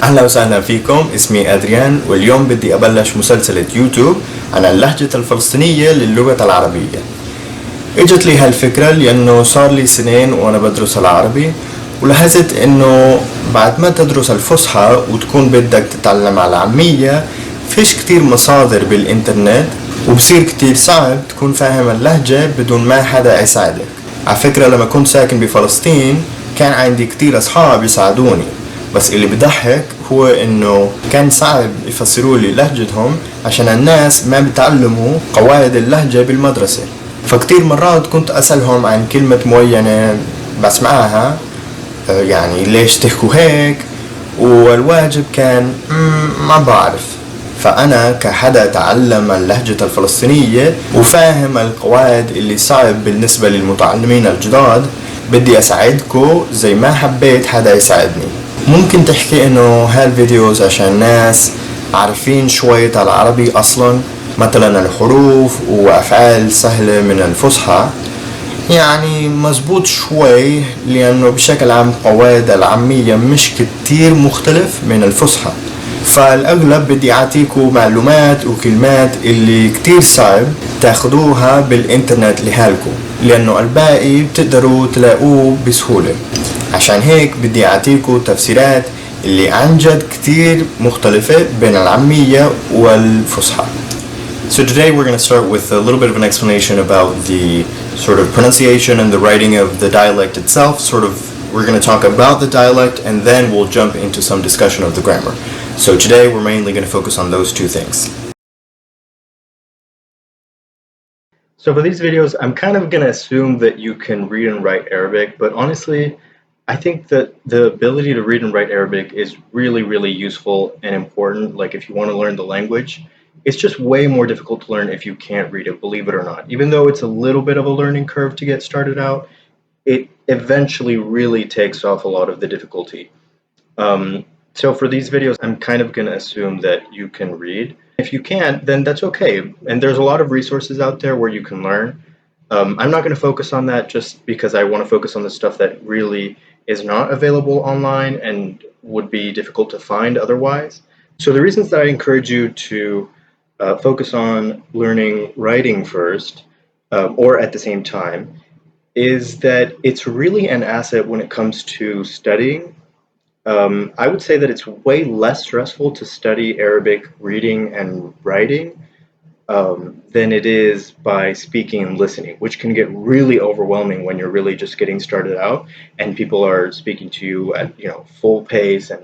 أهلا وسهلا فيكم. اسمي أدريان، واليوم بدي أبلش مسلسلة يوتيوب عن اللهجة الفلسطينية للغة العربية. اجت لي هالفكرة لأنه صار لي سنين وأنا بدرس العربي، ولاحظت إنه بعد ما تدرس الفصحى وتكون بدك تتعلم على العامية فيش كتير مصادر بالإنترنت، وبصير كتير صعب تكون فاهم اللهجة بدون ما حدا يساعدك. على فكرة لما كنت ساكن بفلسطين كان عندي كتير أصحاب يساعدوني، بس اللي بضحك هو انه كان صعب يفسروا لي لهجتهم عشان الناس ما بتعلموا قواعد اللهجة بالمدرسة. فكتير مرات كنت أسألهم عن كلمة معينة بسمعها، يعني ليش تحكوا هيك، والواجب كان ما بعرف. فأنا كحدا تعلم اللهجة الفلسطينية وفاهم القواعد اللي صعب بالنسبة للمتعلمين الجداد، بدي أساعدكم زي ما حبيت حدا يساعدني. ممكن تحكي انه هالفيديوز عشان ناس عارفين شوية العربي اصلا، مثلا الحروف وافعال سهلة من الفصحى، يعني مزبوط شوي، لانه بشكل عام قواعد العامية مش كتير مختلف من الفصحى. فالاغلب بدي اعطيكم معلومات وكلمات اللي كتير صعب تاخدوها بالانترنت لحالكم، لانه الباقي بتقدروا تلاقوه بسهولة. عشان هيك بدي اعطيكم تفسيرات اللي عن جد كتير مختلفة بين العامية والفصحى. So today we're going to start with a little bit of an explanation about the sort of pronunciation and the writing of the dialect itself. We're going to talk about the dialect, and then we'll jump into some discussion of the grammar. So today we're mainly going to focus on those two things. So for these videos, I'm kind of going to assume that you can read and write Arabic, but honestly, I think that the ability to read and write Arabic is really, really useful and important. Like if you want to learn the language, it's just way more difficult to learn if you can't read it, believe it or not. Even though it's a little bit of a learning curve to get started out, it eventually really takes off a lot of the difficulty. So for these videos, I'm kind of going to assume that you can read. If you can't, then that's okay. And there's a lot of resources out there where you can learn. I'm not going to focus on that just because I want to focus on the stuff that really is not available online and would be difficult to find otherwise. So the reasons that I encourage you to focus on learning writing first, or at the same time, is that it's really an asset when it comes to studying. I would say that it's way less stressful to study Arabic reading and writing than it is by speaking and listening, which can get really overwhelming when you're really just getting started out and people are speaking to you at full pace, and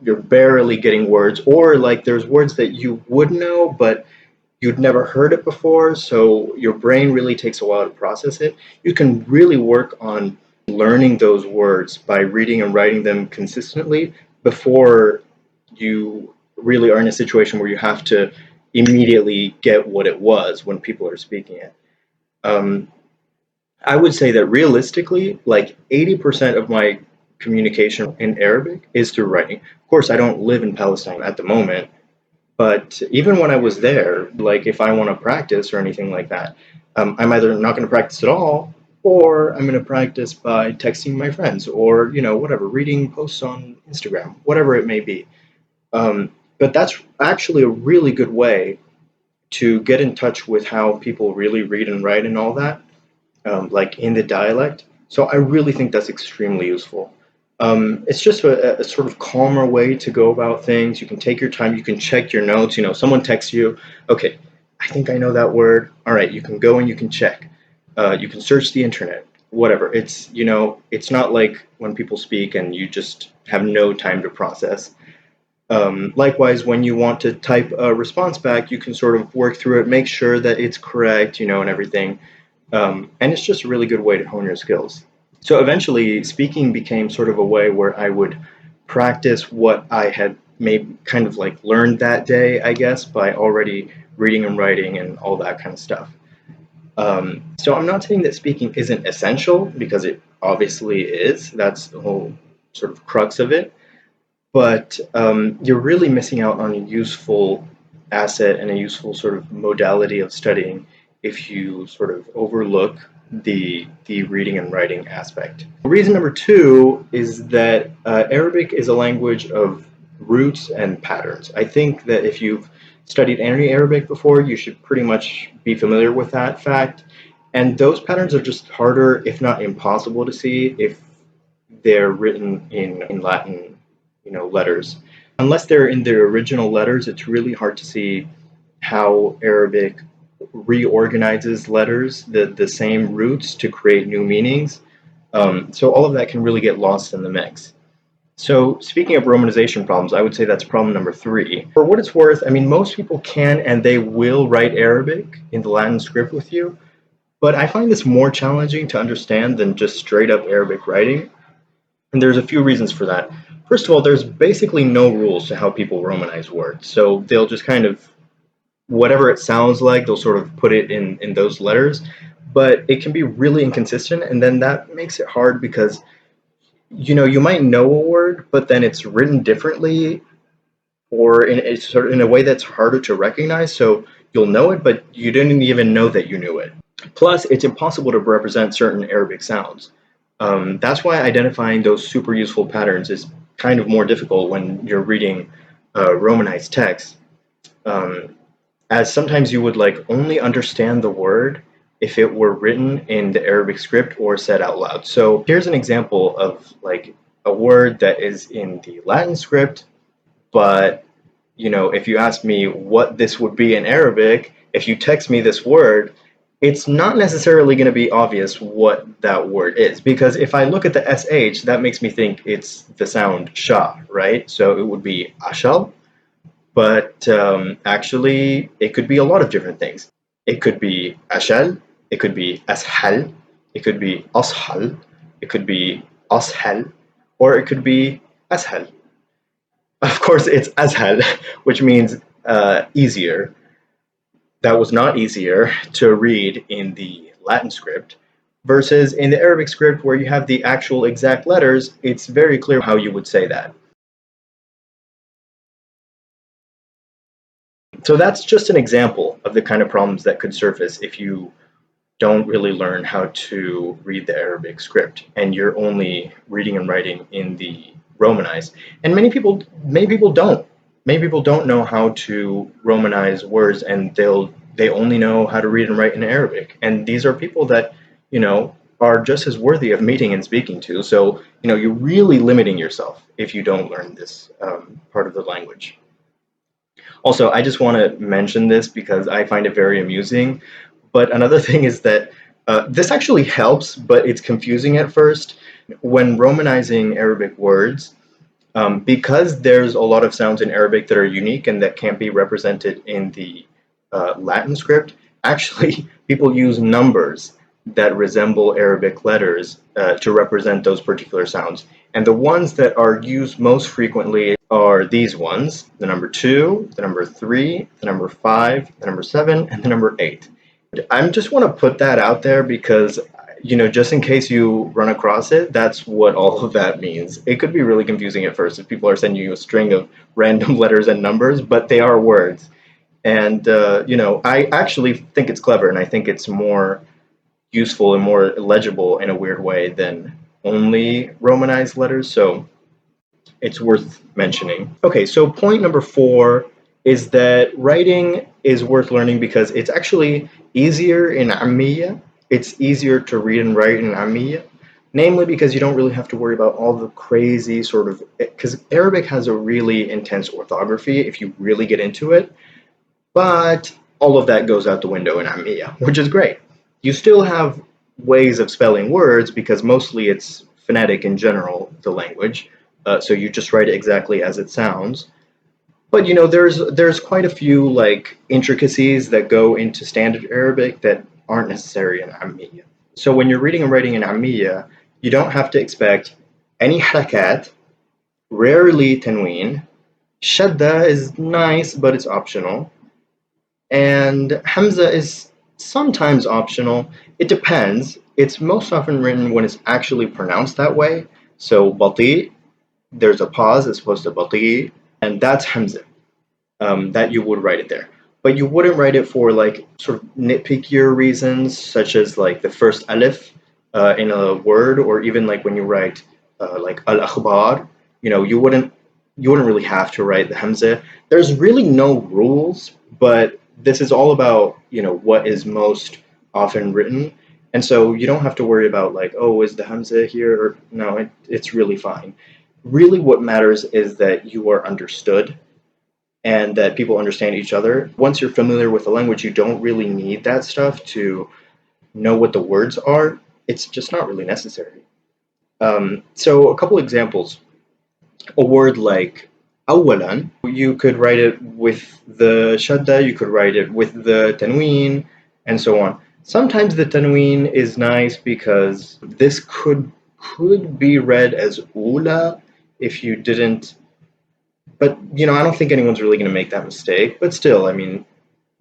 you're barely getting words, or like there's words that you would know but you'd never heard it before, so your brain really takes a while to process it. You can really work on learning those words by reading and writing them consistently before you really are in a situation where you have to immediately get what it was when people are speaking it. I would say that realistically, like 80% of my communication in Arabic is through writing. Of course, I don't live in Palestine at the moment, but even when I was there, like if I want to practice or anything like that, I'm either not going to practice at all, or I'm going to practice by texting my friends, or whatever, reading posts on Instagram, whatever it may be. But that's actually a really good way to get in touch with how people really read and write and all that, like in the dialect. So I really think that's extremely useful. It's just a sort of calmer way to go about things. You can take your time, you can check your notes. Someone texts you, okay, I think I know that word. All right, you can go and you can check. You can search the internet, whatever. It's not like when people speak and you just have no time to process. Likewise, when you want to type a response back, you can sort of work through it, make sure that it's correct, and everything. And it's just a really good way to hone your skills. So eventually, speaking became sort of a way where I would practice what I had maybe kind of like learned that day, I guess, by already reading and writing and all that kind of stuff. So I'm not saying that speaking isn't essential, because it obviously is. That's the whole sort of crux of it. But you're really missing out on a useful asset and a useful sort of modality of studying if you sort of overlook the reading and writing aspect. Reason number two is that Arabic is a language of roots and patterns. I think that if you've studied any Arabic before, you should pretty much be familiar with that fact. And those patterns are just harder, if not impossible, to see if they're written in Latin, letters. Unless they're in their original letters, it's really hard to see how Arabic reorganizes letters, the same roots to create new meanings. So all of that can really get lost in the mix. So speaking of romanization problems, I would say that's problem number 3. For what it's worth, I mean, most people can and they will write Arabic in the Latin script with you, but I find this more challenging to understand than just straight up Arabic writing. And there's a few reasons for that. First of all, there's basically no rules to how people romanize words. So they'll just kind of, whatever it sounds like, they'll sort of put it in those letters. But it can be really inconsistent, and then that makes it hard because you might know a word, but then it's written differently or it's sort of in a way that's harder to recognize. So you'll know it, but you didn't even know that you knew it. Plus, it's impossible to represent certain Arabic sounds. That's why identifying those super useful patterns is kind of more difficult when you're reading Romanized text, um, as sometimes you would like only understand the word if it were written in the Arabic script or said out loud. So here's an example of like a word that is in the Latin script, but if you ask me what this would be in Arabic, if you text me this word, it's not necessarily going to be obvious what that word is, because if I look at the sh, that makes me think it's the sound sha, right? So it would be ashal, but actually it could be a lot of different things. It could be ashal, it could be ashal, it could be ashal, it could be ashal, or it could be ashal. Of course, it's ashal, which means easier. That was not easier to read in the Latin script, versus in the Arabic script where you have the actual exact letters, it's very clear how you would say that. So that's just an example of the kind of problems that could surface if you don't really learn how to read the Arabic script and you're only reading and writing in the Romanized. And many people don't. Many people don't know how to Romanize words, and they only know how to read and write in Arabic. And these are people that, are just as worthy of meeting and speaking to. So, you're really limiting yourself if you don't learn this part of the language. Also, I just want to mention this because I find it very amusing. But another thing is that this actually helps, but it's confusing at first. When romanizing Arabic words, because there's a lot of sounds in Arabic that are unique and that can't be represented in the Latin script, actually, people use numbers that resemble Arabic letters to represent those particular sounds. And the ones that are used most frequently are these ones: the number 2, the number 3, the number 5, the number 7, and the number 8. I just want to put that out there because, just in case you run across it, that's what all of that means. It could be really confusing at first if people are sending you a string of random letters and numbers, but they are words. And, I actually think it's clever, and I think it's more useful and more legible in a weird way than only Romanized letters. So it's worth mentioning. Okay, so point number 4 is that writing is worth learning because it's actually easier in Ammiya. It's easier to read and write in Ammiya, namely because you don't really have to worry about all the crazy sort of, because Arabic has a really intense orthography if you really get into it, but all of that goes out the window in Ammiya, which is great. You still have ways of spelling words because mostly it's phonetic in general, the language, so you just write it exactly as it sounds. But there's quite a few like intricacies that go into standard Arabic that aren't necessary in Ammiya. So when you're reading and writing in Ammiya, you don't have to expect any harakat, rarely tanween. Shadda is nice, but it's optional. And Hamza is sometimes optional. It depends. It's most often written when it's actually pronounced that way. So bati, there's a pause as opposed to bati, and that's Hamza. That you would write it there. But you wouldn't write it for like sort of nitpickier reasons, such as like the first alif in a word, or even like when you write like al akhbar, you wouldn't you wouldn't really have to write the hamza. There's really no rules, but this is all about, what is most often written. And so you don't have to worry about like, oh, is the hamza here? Or no, it's really fine. Really what matters is that you are understood and that people understand each other. Once you're familiar with the language, you don't really need that stuff to know what the words are. It's just not really necessary. So a couple examples. A word like أولا, you could write it with the shadda, you could write it with the tanween, and so on. Sometimes the tanween is nice because this could be read as ula if you didn't, but I don't think anyone's really going to make that mistake. But still, I mean,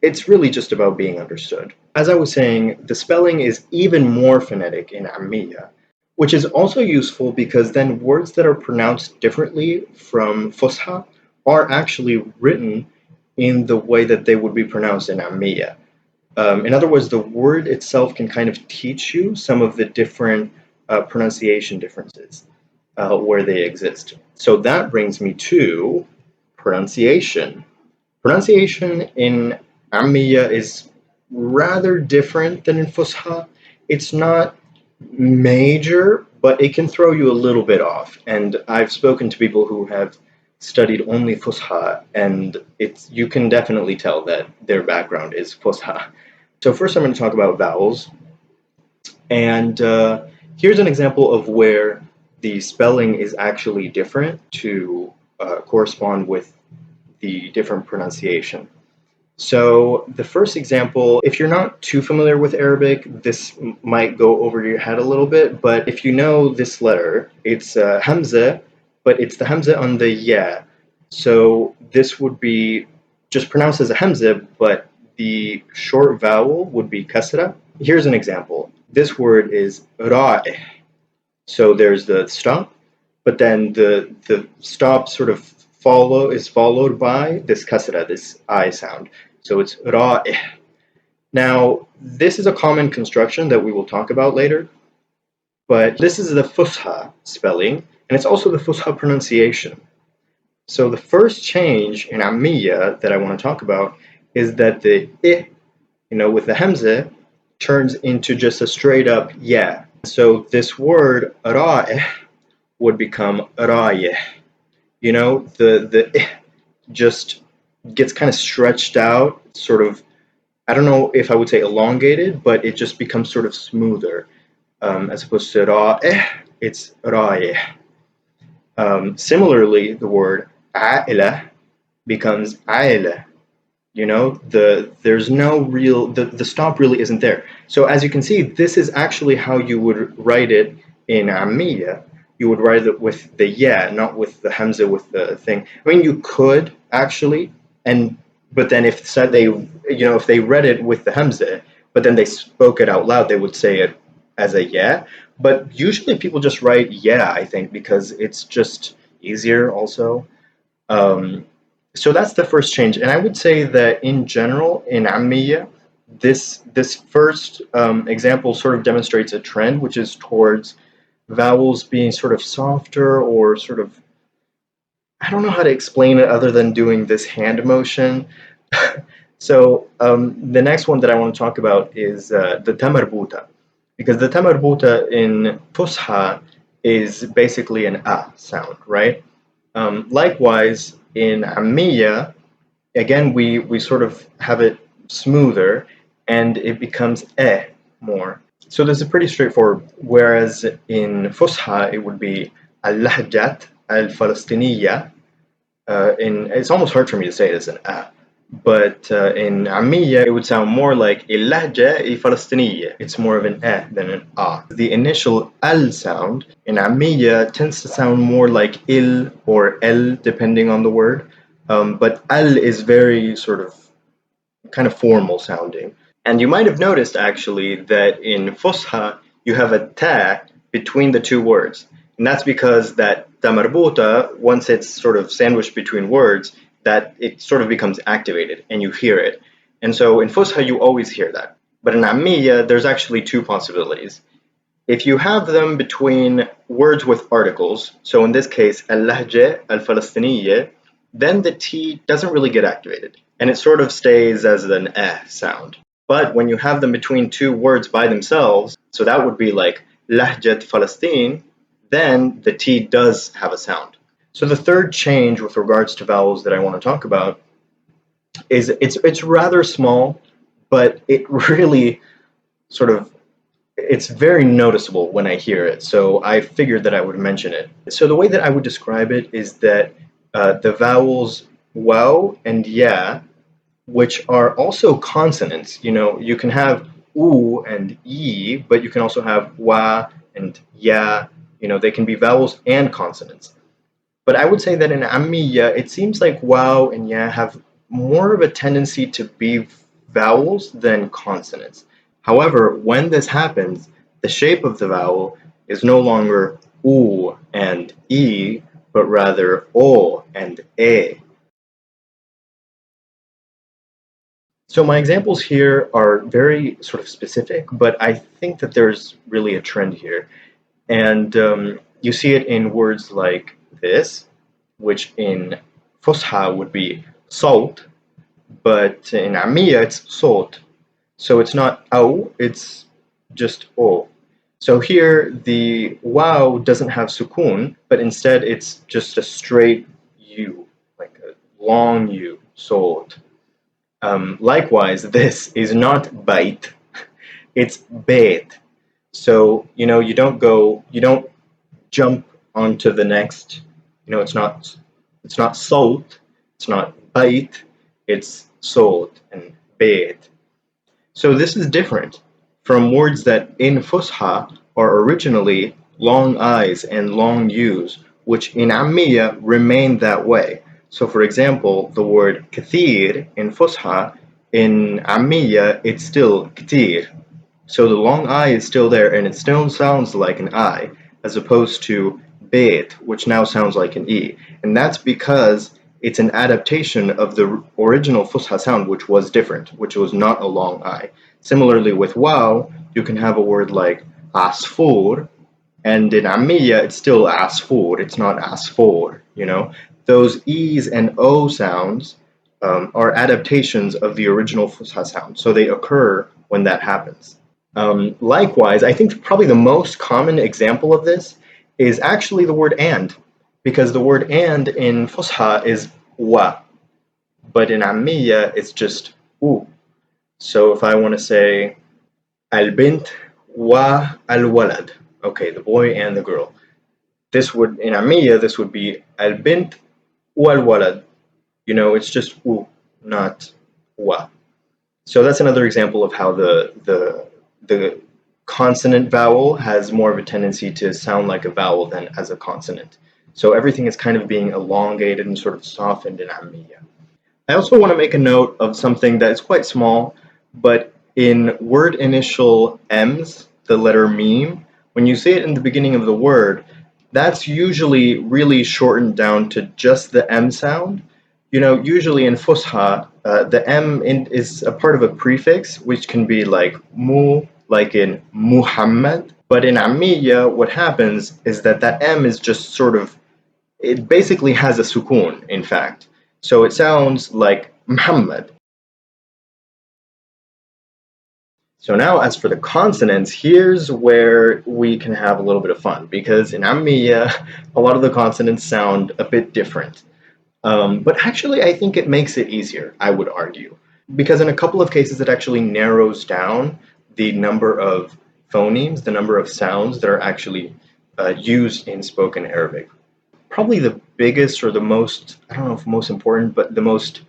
it's really just about being understood. As I was saying, the spelling is even more phonetic in Ammiya, which is also useful because then words that are pronounced differently from Fusha are actually written in the way that they would be pronounced in Ammiya. In other words, the word itself can kind of teach you some of the different pronunciation differences where they exist. So that brings me to pronunciation. Pronunciation in Ammiya is rather different than in Fusha. It's not major, but it can throw you a little bit off. And I've spoken to people who have studied only Fusha, and you can definitely tell that their background is Fusha. So first I'm going to talk about vowels. And here's an example of where the spelling is actually different to correspond with the different pronunciation. So the first example, if you're not too familiar with Arabic, this might go over your head a little bit, but if you know this letter, it's Hamza, but it's the Hamza on the Ya. So this would be just pronounced as a Hamza, but the short vowel would be Kasra. Here's an example. This word is Ra'ih. So there's the stop, but then the stop sort of is followed by this kasra, this I sound. So it's ra'ih. Now, this is a common construction that we will talk about later, but this is the Fusha spelling, and it's also the Fusha pronunciation. So the first change in Ammiya that I want to talk about is that the I, with the Hamza, turns into just a straight up ya. So this word ra'ih would become ra'yih. The just gets kind of stretched out, sort of, I don't know if I would say elongated, but it just becomes sort of smoother. As opposed to ra'ih, it's ra'yih. Similarly, the word a'ila becomes a'ila. There's no real, the stop really isn't there. So as you can see, this is actually how you would write it in Ammiya. You would write it with the ya, not with the hamza, with the thing. I mean, you could actually, but then if they read it with the hamza, but then they spoke it out loud, they would say it as a ya. But usually people just write ya, I think, because it's just easier also. So that's the first change, and I would say that in general in Ammiya, this first example sort of demonstrates a trend, which is towards vowels being sort of softer, or sort of, I don't know how to explain it other than doing this hand motion. So the next one that I want to talk about is the tamarbuta, because the tamarbuta in Fusha is basically an a sound, right? Likewise, in Ammiya, again, we sort of have it smoother, and it becomes more. So this is pretty straightforward, whereas in Fusha, it would be al-lahjat al-Falastiniya. It's almost hard for me to say it as an a, but in Ammiya, it would sound more like al-lahja al-Falastiniya. It's more of an a than an a. The initial al sound in Ammiya tends to sound more like il or el, depending on the word. But al is very sort of kind of formal sounding. And you might have noticed actually that in Fusha you have a ta between the two words. And that's because that tamarbuta, once it's sort of sandwiched between words, that it sort of becomes activated and you hear it. And so in Fusha you always hear that. But in Ammiya there's actually two possibilities. If you have them between words with articles, so in this case, اللهجة الفلسطينية, then the T doesn't really get activated, and it sort of stays as an sound. But when you have them between two words by themselves, so that would be like لهجة فلسطين, then the T does have a sound. So the third change with regards to vowels that I want to talk about is it's rather small, but it really sort of it's very noticeable when I hear it, so I figured that I would mention it. So the way that I would describe it is that the vowels wow and ya, which are also consonants, you can have u and e, but you can also have wa and ya, they can be vowels and consonants. But I would say that in Ammiya, it seems like wow and ya have more of a tendency to be vowels than consonants. However, when this happens, the shape of the vowel is no longer u and e, but rather o and e. So my examples here are very sort of specific, but I think that there's really a trend here. And you see it in words like this, which in Fusha would be salt, but in Amiya it's salt. So it's not au, it's just o. So here the wow doesn't have sukun, but instead it's just a straight u, like a long u, salt. Likewise, this is not bait, it's bait. So, you don't jump onto the next, it's not salt, it's not bait, it's salt and bait. So this is different from words that in Fusha are originally long I's and long U's, which in Ammiya remain that way. So for example, the word kathir in Fusha, in Ammiya it's still katir. So the long I is still there and it still sounds like an I, as opposed to bait, which now sounds like an E. And that's because it's an adaptation of the original Fusha sound, which was different, which was not a long I. Similarly with wow, you can have a word like asfur, and in Ammiya it's still asfur, it's not asfor, Those E's and O sounds are adaptations of the original Fusha sound, so they occur when that happens. Likewise, I think probably the most common example of this is actually the word and, because the word and in Fusha is wa, but in Ammiya it's just u. So if I want to say al-bint wa al-walad, okay, the boy and the girl. This would, in Ammiya, this would be al-bint wa al-walad. It's just u, not wa. So that's another example of how the consonant vowel has more of a tendency to sound like a vowel than as a consonant. So everything is kind of being elongated and sort of softened in Ammiya. I also want to make a note of something that is quite small, but in word initial M's, the letter meme, when you say it in the beginning of the word, that's usually really shortened down to just the M sound. Usually in Fusha, the M is a part of a prefix, which can be like mu, like in Muhammad. But in Ammiya, what happens is that M is just sort of, it basically has a sukun, in fact. So it sounds like Muhammad. So now as for the consonants, here's where we can have a little bit of fun, because in Ammiya, a lot of the consonants sound a bit different. But actually, I think it makes it easier, I would argue, because in a couple of cases, it actually narrows down the number of phonemes, the number of sounds that are actually used in spoken Arabic. Probably the biggest or the most, I don't know if most important, but the most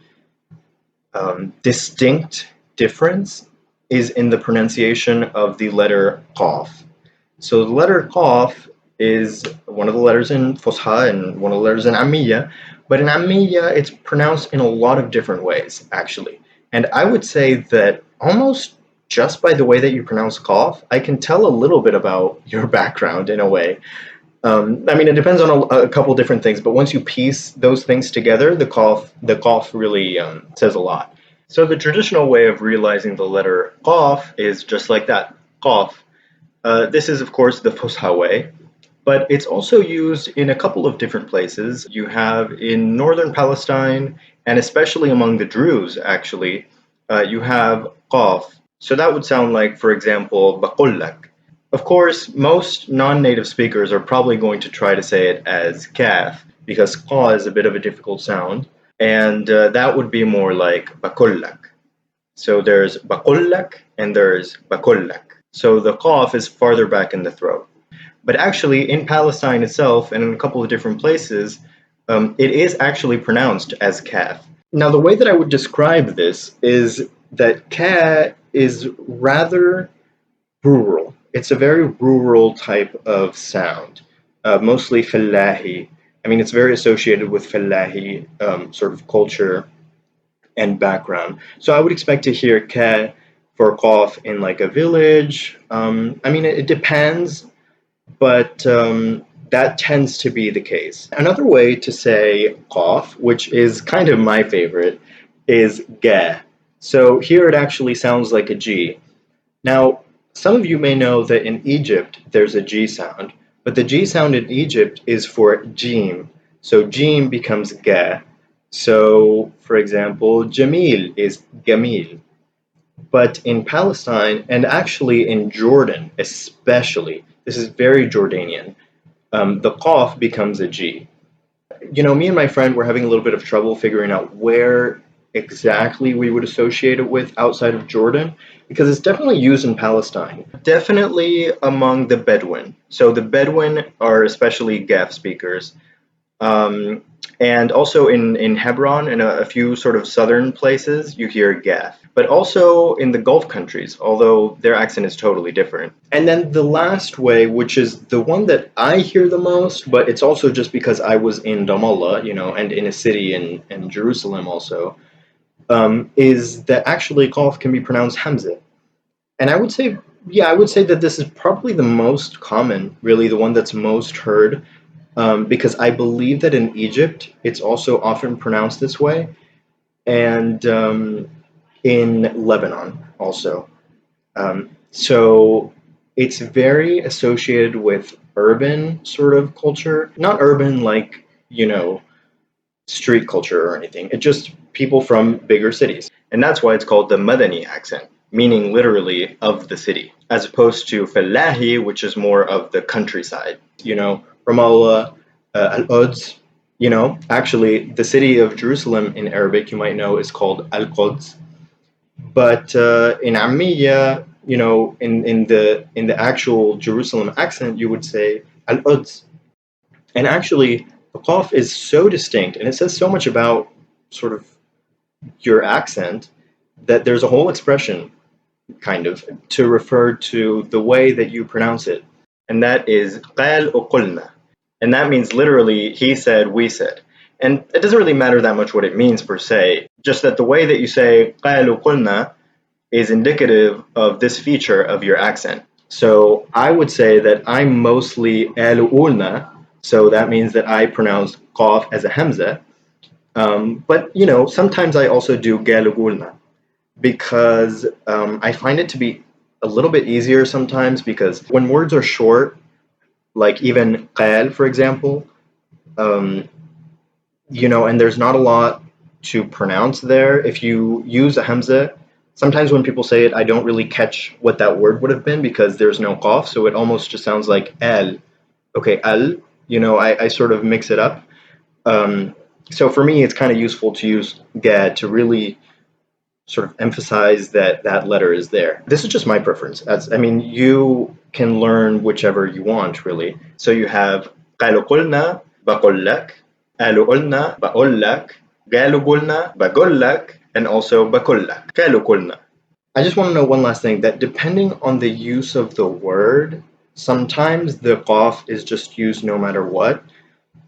distinct difference is in the pronunciation of the letter qaf. So the letter qaf is one of the letters in Fusha and one of the letters in Ammiya, but in Ammiya it's pronounced in a lot of different ways, actually. And I would say that almost just by the way that you pronounce qaf, I can tell a little bit about your background in a way. It depends on a couple different things, but once you piece those things together, the qaf really says a lot. So the traditional way of realizing the letter qaf is just like that, qaf. This is, of course, the Fusha way, but it's also used in a couple of different places. You have in northern Palestine, and especially among the Druze, actually, you have qaf. So that would sound like, for example, baqullak. Of course, most non-native speakers are probably going to try to say it as kaf, because qa is a bit of a difficult sound, and that would be more like baqullak. So there's baqullak and there's baqullak. So the qaf is farther back in the throat. But actually, in Palestine itself and in a couple of different places, it is actually pronounced as kaf. Now, the way that I would describe this is that ka is rather rural. It's a very rural type of sound, mostly fallahi. I mean, it's very associated with fallahi sort of culture and background. So I would expect to hear ka for qaf in like a village. I mean, it depends, but that tends to be the case. Another way to say qaf, which is kind of my favorite, is ga. So here it actually sounds like a G. Now, some of you may know that in Egypt there's a G sound, but the G sound in Egypt is for jim. So jim becomes ga. So, for example, Jamil is Gamil. But in Palestine, and actually in Jordan especially, this is very Jordanian, the qaf becomes a G. You know, me and my friend were having a little bit of trouble figuring out where exactly we would associate it with outside of Jordan, because it's definitely used in Palestine. Definitely among the Bedouin. So the Bedouin are especially Gaf speakers. Um, and also in Hebron and a few sort of southern places, you hear Gath. But also in the Gulf countries, although their accent is totally different. And then the last way, which is the one that I hear the most, but it's also just because I was in Ramallah, you know, and in a city in Jerusalem also, is that actually Qaf can be pronounced Hamza. And I would say, yeah, I would say that this is probably the most common, really, the one that's most heard, because I believe that in Egypt it's also often pronounced this way, and in Lebanon also. So it's very associated with urban sort of culture, not urban like, you know, street culture or anything. It's just people from bigger cities. And that's why it's called the Madani accent, meaning literally of the city, as opposed to Fallahi, which is more of the countryside. You know, Ramallah, Al-Quds, you know, actually the city of Jerusalem in Arabic, you might know, is called Al-Quds. But in Ammiya, you know, in the actual Jerusalem accent, you would say Al-Quds. And actually, the qaf is so distinct, and it says so much about sort of your accent that there's a whole expression, kind of, to refer to the way that you pronounce it, and that is قال وقلنا, and that means literally he said, we said. And it doesn't really matter that much what it means per se, just that the way that you say قال وقلنا is indicative of this feature of your accent. So I would say that I'm mostly قال وقلنا, so that means that I pronounce qaf as a hamza. But you know, sometimes I also do قال وقلنا, because I find it to be a little bit easier sometimes, because when words are short, like even qal, for example, um, you know, and there's not a lot to pronounce there. If you use a hamza, sometimes when people say it, I don't really catch what that word would have been because there's no qaf, so it almost just sounds like al. Okay, al, you know, I sort of mix it up. So for me, it's kind of useful to use ga to really sort of emphasize that that letter is there. This is just my preference. I mean, you can learn whichever you want, really. So you have قالوا قلنا بقول لك, قالوا قلنا بقول لك, قالوا قلنا بقول لك, and also بقول لك. قالوا قلنا. I just want to know one last thing, that depending on the use of the word, sometimes the qaf is just used no matter what.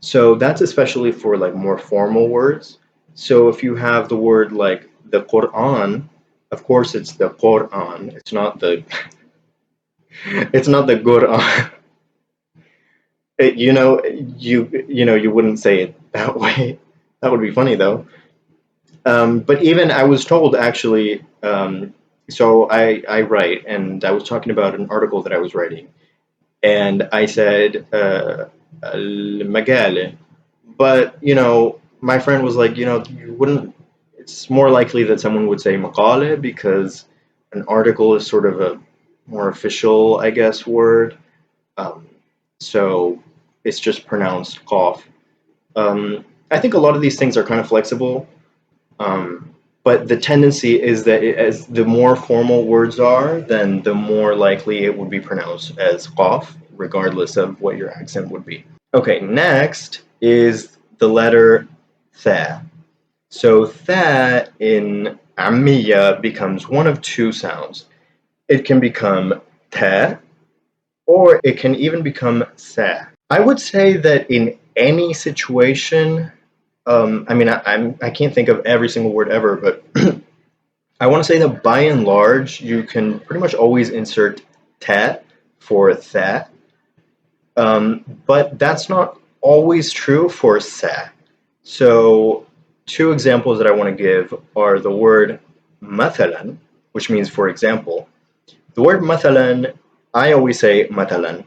So that's especially for like more formal words. So if you have the word like the Quran, of course it's the Quran. It's not the it's not the Quran. You know, you know, you wouldn't say it that way. That would be funny though. But even I was told actually, so I write, and I was talking about an article that I was writing, and I said المجال, but my friend was like, you wouldn't. It's more likely that someone would say مقالة because an article is sort of a more official, I guess, word. Um, so it's just pronounced qaf. I think a lot of these things are kind of flexible, but the tendency is that as the more formal words are, then the more likely it would be pronounced as qaf, regardless of what your accent would be. Okay, next is the letter tha. So tha in Amiya becomes one of two sounds. It can become ta, or it can even become sa. I would say that in any situation, I mean, I can't think of every single word ever, but I want to say that by and large, you can pretty much always insert ta for tha, but that's not always true for sa. So, two examples that I want to give are the word مثلا, which means for example. The word مثلا, I always say مثلا.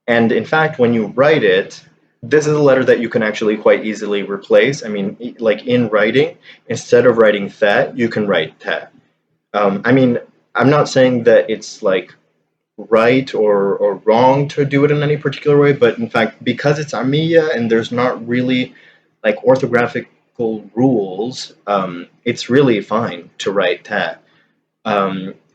And in fact, when you write it, this is a letter that you can actually quite easily replace. I mean, like in writing, instead of writing that, you can write ta. I mean, I'm not saying that it's like right or wrong to do it in any particular way, but in fact, because it's Amiya and there's not really like orthographical rules, it's really fine to write ta.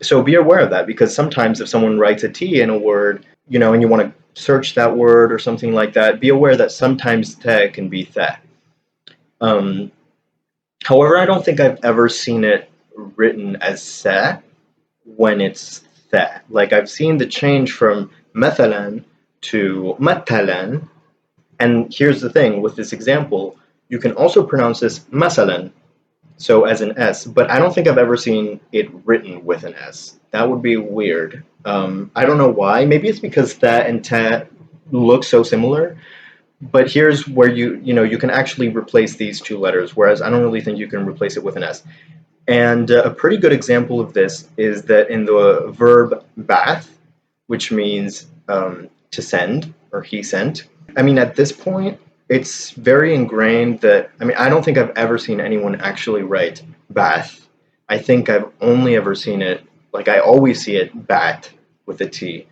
So be aware of that, because sometimes if someone writes a T in a word, and you want to search that word or something like that, be aware that sometimes te can be the. Um, However, I don't think I've ever seen it written as se when it's the. Like I've seen the change from مثلا to matalan, and here's the thing with this example, you can also pronounce this masalan, so as an S, but I don't think I've ever seen it written with an S. That would be weird. I don't know why. Maybe it's because that and ta look so similar. But here's where you can actually replace these two letters, whereas I don't really think you can replace it with an S. And a pretty good example of this is that in the verb bath, which means to send, or he sent. I mean, at this point, it's very ingrained that, I mean, I don't think I've ever seen anyone actually write bath. I think I've only ever seen it, like I always see it bat with a T.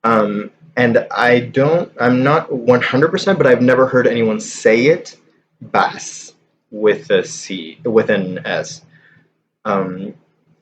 And I'm not 100%, but I've never heard anyone say it bass with a C, with an S. Um,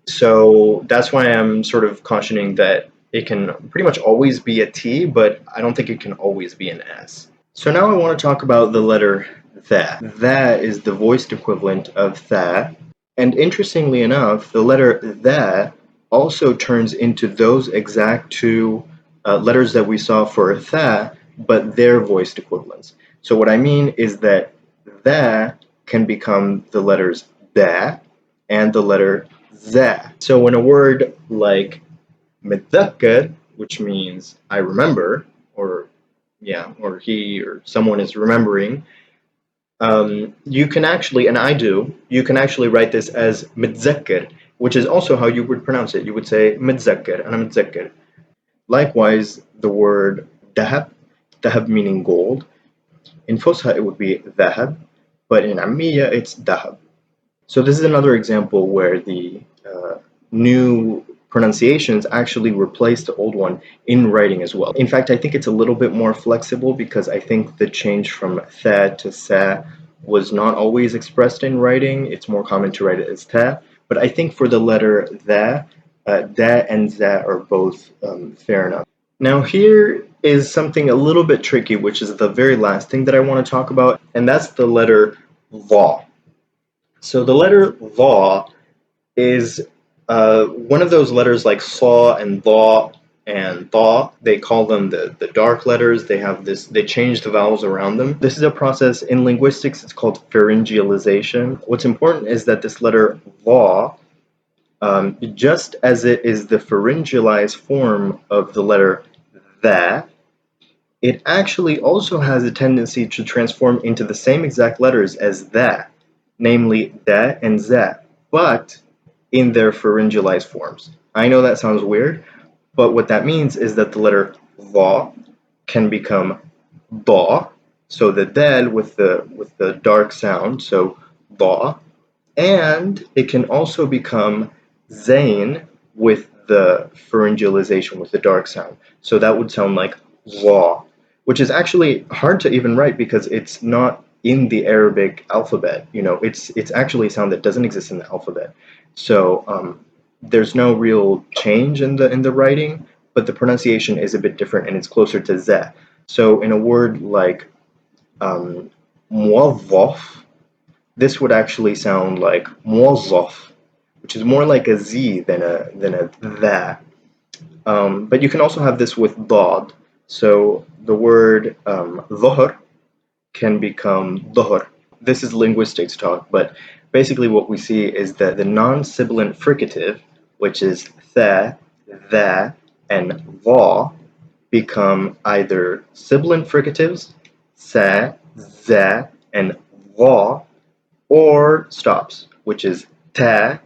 so that's why I'm sort of cautioning that it can pretty much always be a T, but I don't think it can always be an S. So now I want to talk about the letter tha. Tha is the voiced equivalent of tha, and interestingly enough, the letter tha also turns into those exact two letters that we saw for tha, but their voiced equivalents. So what I mean is that tha can become the letters da and the letter za. So when a word like متذكر, which means I remember, or or he or someone is remembering, you can actually, and I do, you can actually write this as متذكر, which is also how you would pronounce it. You would say متذكر, أنا متذكر. Likewise, the word ذهب, ذهب meaning gold. In Fusha it would be ذهب, but in Amiya it's ذهب. So this is another example where the new pronunciations actually replace the old one in writing as well. In fact, I think it's a little bit more flexible because I think the change from tha to sa was not always expressed in writing. It's more common to write it as ta. But I think for the letter da and za are both fair enough. Now here is something a little bit tricky, which is the very last thing that I want to talk about, and that's the letter va. So the letter va is one of those letters like saw and thaw and thaw. They call them the dark letters. They have this, they change the vowels around them. This is a process in linguistics, it's called pharyngealization. What's important is that this letter thaw, just as it is the pharyngalized form of the letter tha, it actually also has a tendency to transform into the same exact letters as that, namely da and za. But in their pharyngalized forms. I know that sounds weird, but what that means is that the letter va can become ba, so the del with the dark sound, so ba, and it can also become zain with the pharyngalization, with the dark sound. So that would sound like wa, which is actually hard to even write because it's not in the Arabic alphabet. You know, it's actually a sound that doesn't exist in the alphabet. So there's no real change in the writing, but the pronunciation is a bit different and it's closer to ze. So in a word like muwazzaf, this would actually sound like muwazzaf, which is more like a z than a that. But you can also have this with dad. So the word dhuhr can become dhuhr. This is linguistics talk, but basically what we see is that the non-sibilant fricative, which is tha, tha, and va, become either sibilant fricatives, sa, za, and va, or stops, which is ta,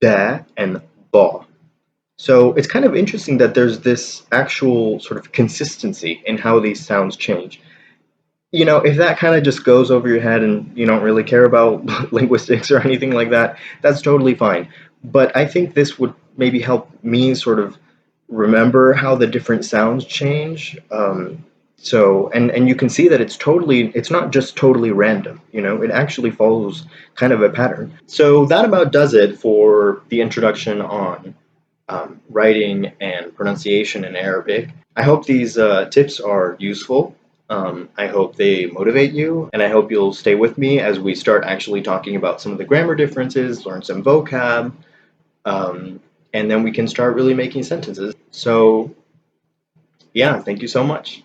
da, and ba. So it's kind of interesting that there's this actual sort of consistency in how these sounds change. You know, if that kind of just goes over your head and you don't really care about linguistics or anything like that, that's totally fine. But I think this would maybe help me sort of remember how the different sounds change. And you can see that it's not just totally random, you know, it actually follows kind of a pattern. So that about does it for the introduction on writing and pronunciation in Arabic. I hope these tips are useful. I hope they motivate you, and I hope you'll stay with me as we start actually talking about some of the grammar differences, learn some vocab, um, and then we can start really making sentences. So, yeah, thank you so much.